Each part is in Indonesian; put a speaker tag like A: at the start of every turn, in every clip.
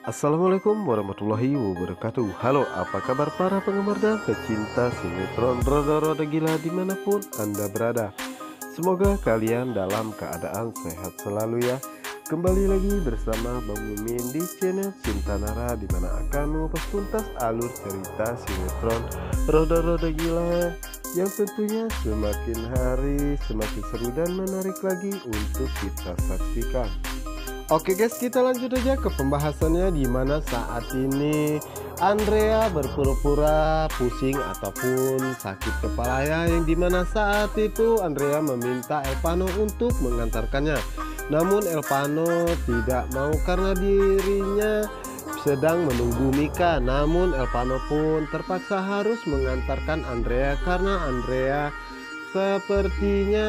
A: Assalamualaikum warahmatullahi wabarakatuh. Halo, apa kabar para penggemar dan pecinta sinetron Roda-Roda Gila dimanapun Anda berada. Semoga kalian dalam keadaan sehat selalu ya. Kembali lagi bersama Bang Mimin di channel Cinta Nara, dimana akan mengupas tuntas alur cerita sinetron Roda-Roda Gila yang tentunya semakin hari semakin seru dan menarik lagi untuk kita saksikan. Oke guys, kita lanjut aja ke pembahasannya, di mana saat ini Andrea berpura-pura pusing ataupun sakit kepala ya, yang dimana saat itu Andrea meminta Elpano untuk mengantarkannya. Namun Elpano tidak mau karena dirinya sedang menunggu Mika. Namun Elpano pun terpaksa harus mengantarkan Andrea karena Andrea sepertinya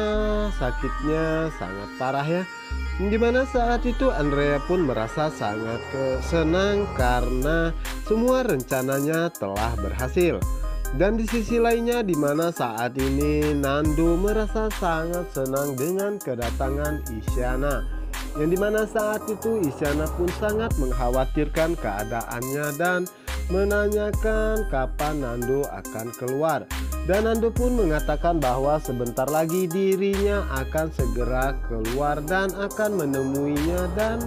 A: sakitnya sangat parah ya. Dimana saat itu Andrea pun merasa sangat senang karena semua rencananya telah berhasil. Dan di sisi lainnya, dimana saat ini Nando merasa sangat senang dengan kedatangan Isyana, yang dimana saat itu Isyana pun sangat mengkhawatirkan keadaannya dan menanyakan kapan Nando akan keluar. Dan Nando pun mengatakan bahwa sebentar lagi dirinya akan segera keluar dan akan menemuinya dan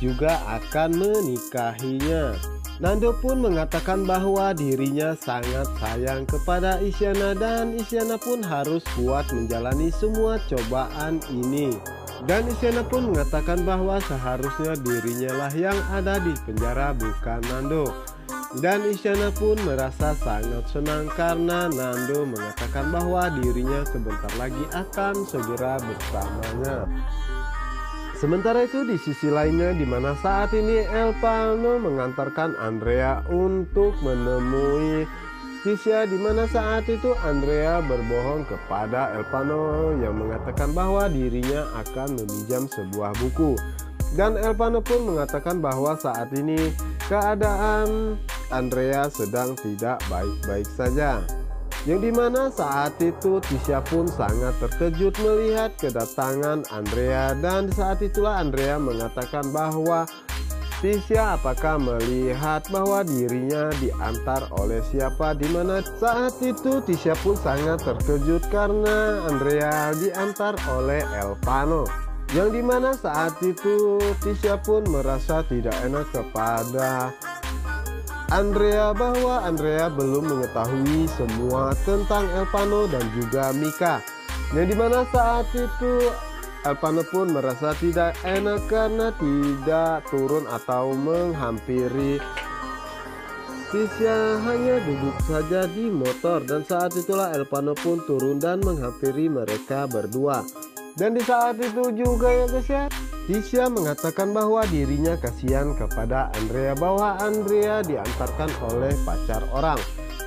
A: juga akan menikahinya. Nando pun mengatakan bahwa dirinya sangat sayang kepada Isyana dan Isyana pun harus kuat menjalani semua cobaan ini. Dan Isyana pun mengatakan bahwa seharusnya dirinya lah yang ada di penjara, bukan Nando. Dan Isyana pun merasa sangat senang karena Nando mengatakan bahwa dirinya sebentar lagi akan segera bersamanya. Sementara itu di sisi lainnya, dimana saat ini Elpano mengantarkan Andrea untuk menemui Tisha, dimana saat itu Andrea berbohong kepada Elpano yang mengatakan bahwa dirinya akan meminjam sebuah buku. Dan Elpano pun mengatakan bahwa saat ini keadaan Andrea sedang tidak baik-baik saja. Yang dimana saat itu Tisha pun sangat terkejut melihat kedatangan Andrea. Dan saat itulah Andrea mengatakan bahwa Tisha apakah melihat bahwa dirinya diantar oleh siapa. Dimana saat itu Tisha pun sangat terkejut karena Andrea diantar oleh Elpano. Yang dimana saat itu Tisha pun merasa tidak enak kepada Andrea bahwa Andrea belum mengetahui semua tentang Elpano dan juga Mika. Yang dimana saat itu Elpano pun merasa tidak enak karena tidak turun atau menghampiri Tisha, hanya duduk saja di motor. Dan saat itulah Elpano pun turun dan menghampiri mereka berdua. Dan di saat itu juga ya guys ya, Tisha mengatakan bahwa dirinya kasihan kepada Andrea bahwa Andrea diantarkan oleh pacar orang.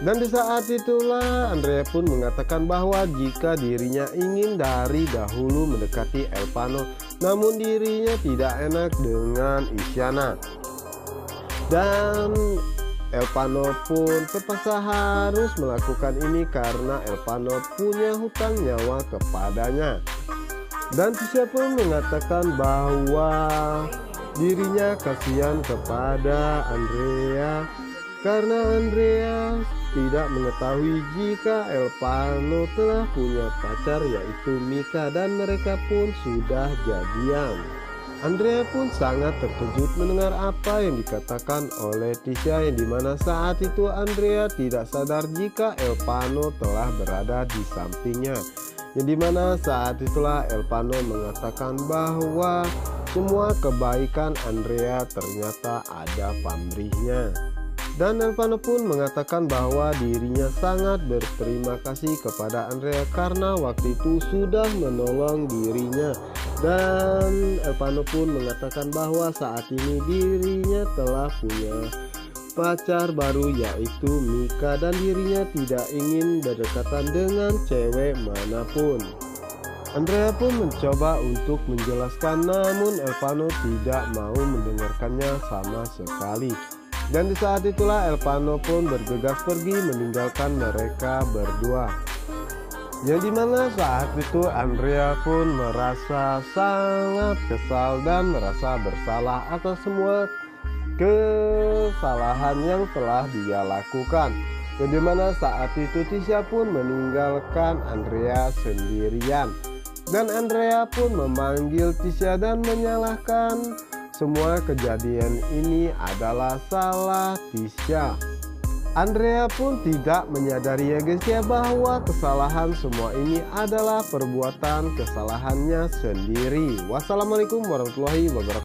A: Dan di saat itulah Andrea pun mengatakan bahwa jika dirinya ingin dari dahulu mendekati Elpano, namun dirinya tidak enak dengan Isyana. Dan Elpano pun terpaksa harus melakukan ini karena Elpano punya hutang nyawa kepadanya. Dan Tisha pun mengatakan bahwa dirinya kasihan kepada Andrea karena Andrea tidak mengetahui jika Elpano telah punya pacar, yaitu Mika, dan mereka pun sudah jadian. Andrea pun sangat terkejut mendengar apa yang dikatakan oleh Tisha, yang dimana saat itu Andrea tidak sadar jika Elpano telah berada di sampingnya. Yang dimana saat itulah Elpano mengatakan bahwa semua kebaikan Andrea ternyata ada pamrihnya. Dan Elpano pun mengatakan bahwa dirinya sangat berterima kasih kepada Andrea karena waktu itu sudah menolong dirinya. Dan Elpano pun mengatakan bahwa saat ini dirinya telah punya pacar baru, yaitu Mika, dan dirinya tidak ingin berdekatan dengan cewek manapun. Andrea pun mencoba untuk menjelaskan, namun Elpano tidak mau mendengarkannya sama sekali. Dan di saat itulah Elpano pun bergegas pergi meninggalkan mereka berdua. Yang dimana saat itu Andrea pun merasa sangat kesal dan merasa bersalah atas semua kesalahan yang telah dia lakukan. Bagaimana saat itu Tisha pun meninggalkan Andrea sendirian, dan Andrea pun memanggil Tisha dan menyalahkan semua kejadian ini adalah salah Tisha. Andrea pun tidak menyadari ya guys ya, bahwa kesalahan semua ini adalah perbuatan kesalahannya sendiri. Wassalamualaikum warahmatullahi wabarakatuh.